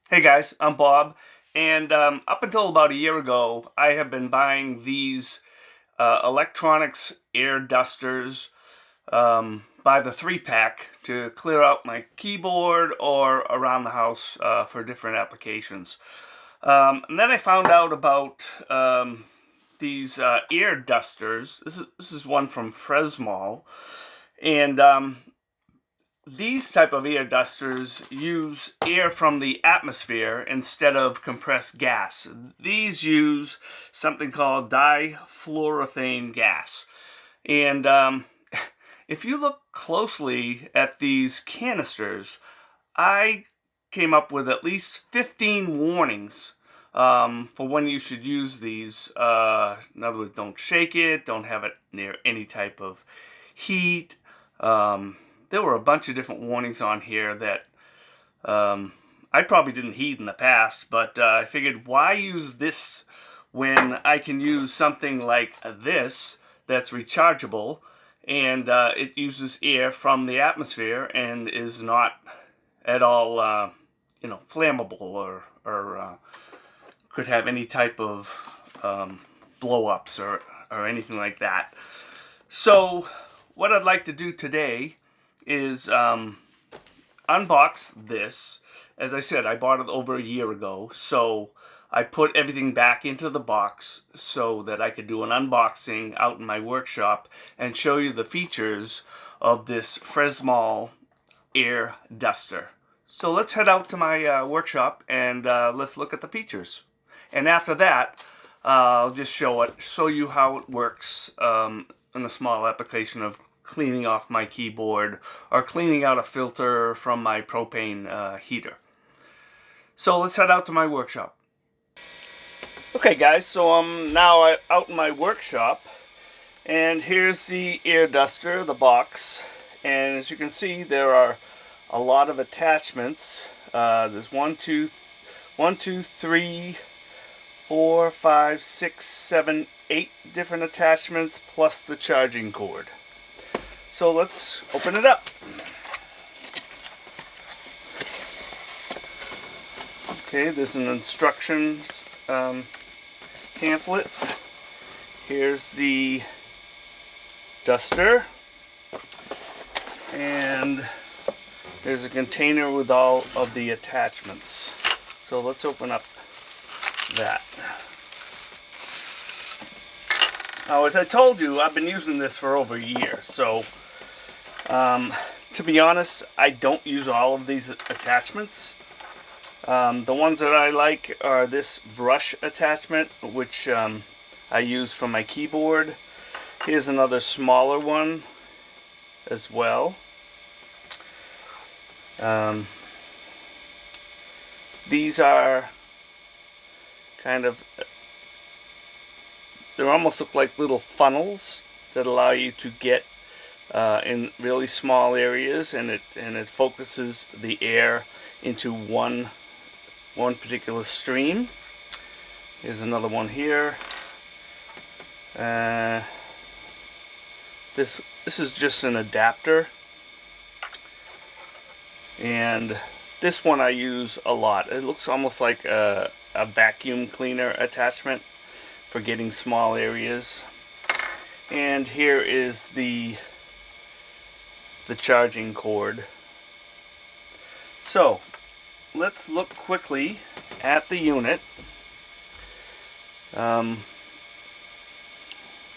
Hey guys, I'm Bob, and up until about a year ago, I have been buying these electronics air dusters by the 3-pack to clear out my keyboard or around the house for different applications. And then I found out about these air dusters. This is one from Fresmol, and these type of air dusters use air from the atmosphere instead of compressed gas. These use something called difluoroethane gas. And if you look closely at these canisters, I came up with at least 15 warnings for when you should use these. In other words, don't shake it, don't have it near any type of heat. There were a bunch of different warnings on here that I probably didn't heed in the past, but I figured, why use this when I can use something like this that's rechargeable, and it uses air from the atmosphere and is not at all flammable or could have any type of blow-ups or anything like that. So what I'd like to do today is unbox this. As I said, I bought it over a year ago, so I put everything back into the box so that I could do an unboxing out in my workshop and show you the features of this Fresmol Air Duster. So let's head out to my workshop and let's look at the features. And after that, I'll just show you how it works in a small application of cleaning off my keyboard or cleaning out a filter from my propane heater. So let's head out to my workshop. Okay guys, so I'm now out in my workshop, and here's the air duster, the box, and as you can see there are a lot of attachments. There's 3, 4, 5, 6, 7, 8 different attachments plus the charging cord. So let's open it up. Okay, there's an instructions pamphlet. Here's the duster, and there's a container with all of the attachments. So let's open up that. Now, as I told you, I've been using this for over a year, so to be honest, I don't use all of these attachments. The ones that I like are this brush attachment, which I use for my keyboard. Here's another smaller one as well. These are kind of, they almost look like little funnels that allow you to get in really small areas, and it focuses the air into one particular stream. Here's another one here. This is just an adapter, and this one I use a lot. It looks almost like a vacuum cleaner attachment for getting small areas. And here is the charging cord. So let's look quickly at the unit.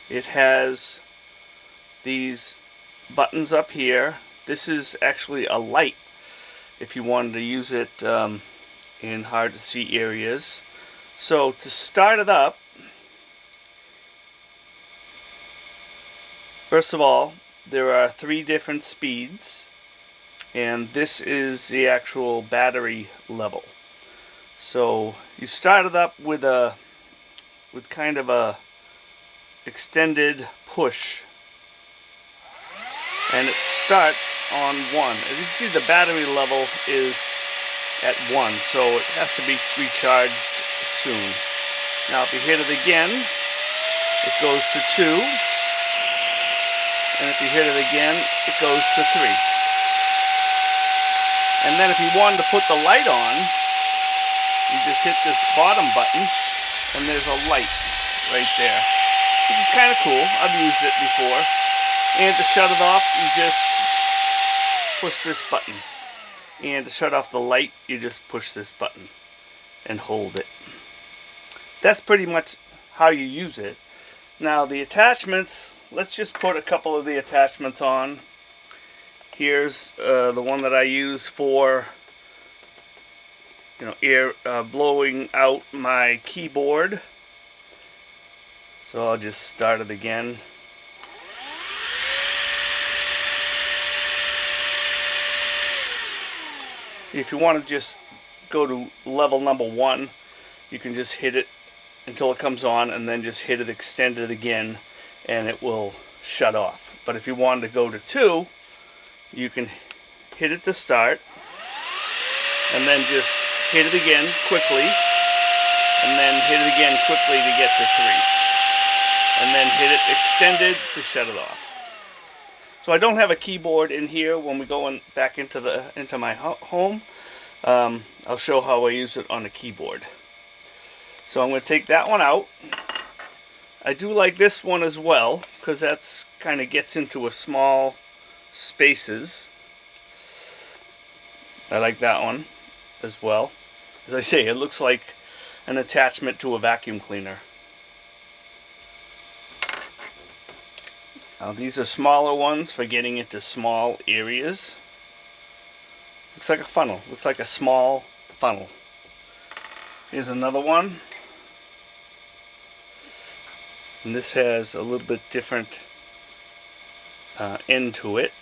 It has these buttons up here. This is actually a light if you wanted to use it in hard to see areas. So to start it up, first of all, there are 3 different speeds, and this is the actual battery level. So you start it up with kind of a extended push, and it starts on 1. As you can see, the battery level is at 1, so it has to be recharged soon. Now if you hit it again, it goes to 2, and if you hit it again, it goes to 3. And then if you wanted to put the light on, you just hit this bottom button, and there's a light right there, which is kind of cool. I've used it before. And to shut it off, you just push this button. And to shut off the light, you just push this button and hold it. That's pretty much how you use it. Now the attachments, let's just put a couple of the attachments on. Here's the one that I use for air blowing out my keyboard. So I'll just start it again. If you want to just go to level number 1, you can just hit it until it comes on and then just hit it, extend it again, and it will shut off. But if you wanted to go to 2, you can hit it to start and then just hit it again quickly and then hit it again quickly to get to 3, and then hit it extended to shut it off. So I don't have a keyboard in here when we go back into my home. I'll show how I use it on a keyboard. So I'm going to take that one out. I do like this one as well, because that's kind of gets into a small spaces. I like that one as well. As I say, it looks like an attachment to a vacuum cleaner. Now these are smaller ones for getting into small areas. Looks like a funnel. Looks like a small funnel. Here's another one. And this has a little bit different end to it.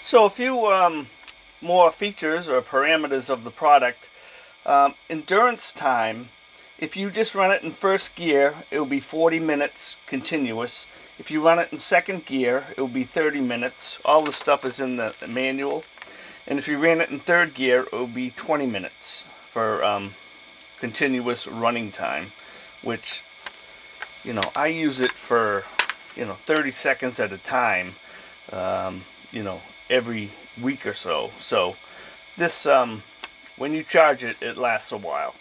So a few more features or parameters of the product. Endurance time. If you just run it in first gear, it will be 40 minutes continuous. If you run it in second gear, it will be 30 minutes. All the stuff is in the manual. And if you ran it in third gear, it will be 20 minutes for continuous running time, which, I use it for, 30 seconds at a time, every week or so. So this, when you charge it, it lasts a while.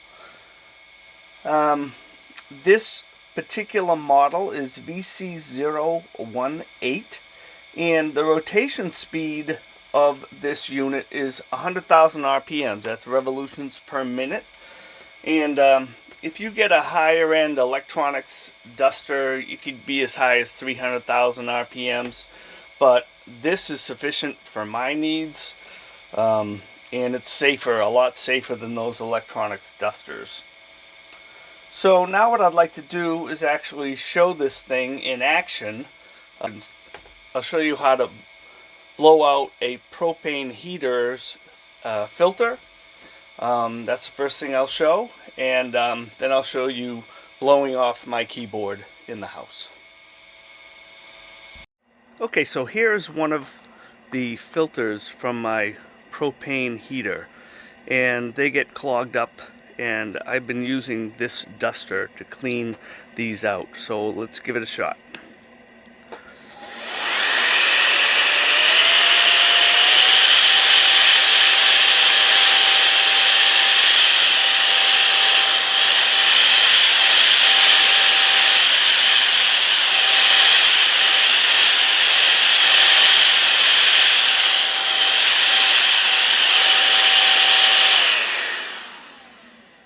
This particular model is 𝐂𝐡𝐚𝐩𝐭𝐞𝐫, and the rotation speed of this unit is 100,000 RPMs. That's revolutions per minute. And if you get a higher end electronics duster, you could be as high as 300,000 RPMs. But this is sufficient for my needs, and it's safer, a lot safer than those electronics dusters. So now what I'd like to do is actually show this thing in action. I'll show you how to blow out a propane heater's filter. That's the first thing I'll show, and then I'll show you blowing off my keyboard in the house. Okay, so here's one of the filters from my propane heater, and they get clogged up, and I've been using this duster to clean these out. So let's give it a shot.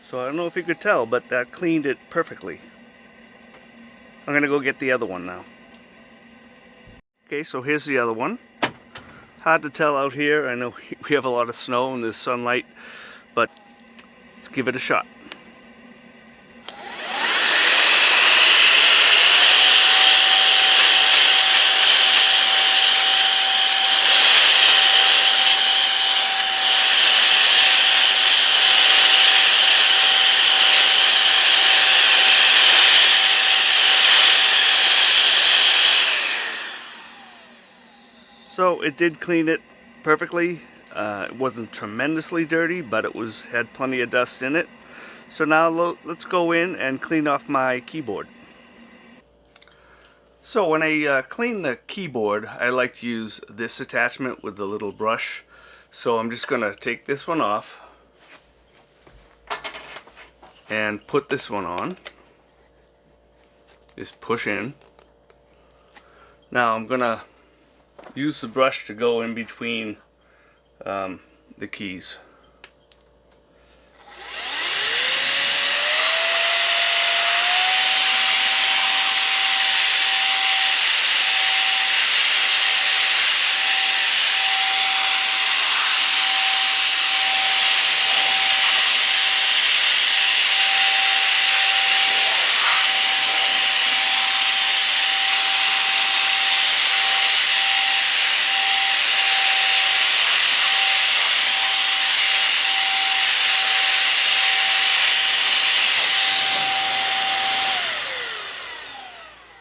So I don't know if you could tell, but that cleaned it perfectly. I'm going to go get the other one now. Okay, so here's the other one. Hard to tell out here. I know we have a lot of snow and there's sunlight, but let's give it a shot. So it did clean it perfectly. It wasn't tremendously dirty, but it had plenty of dust in it. So now let's go in and clean off my keyboard. So when I clean the keyboard, I like to use this attachment with the little brush So I'm just gonna take this one off and put this one on. Just push in. Now I'm gonna use the brush to go in between the keys.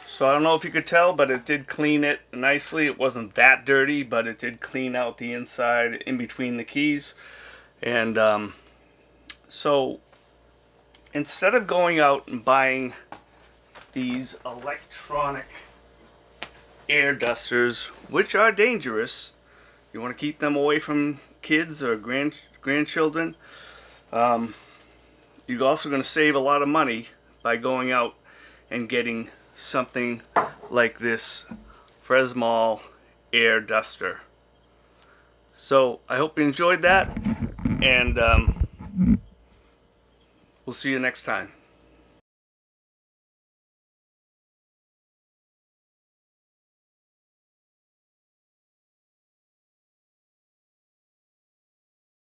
So I don't know if you could tell, but it did clean it nicely. It wasn't that dirty, but it did clean out the inside in between the keys. And so instead of going out and buying these electronic air dusters, which are dangerous, you want to keep them away from kids or grandchildren. You're also going to save a lot of money by going out and getting something like this Fresmol Air Duster. So I hope you enjoyed that, and we'll see you next time.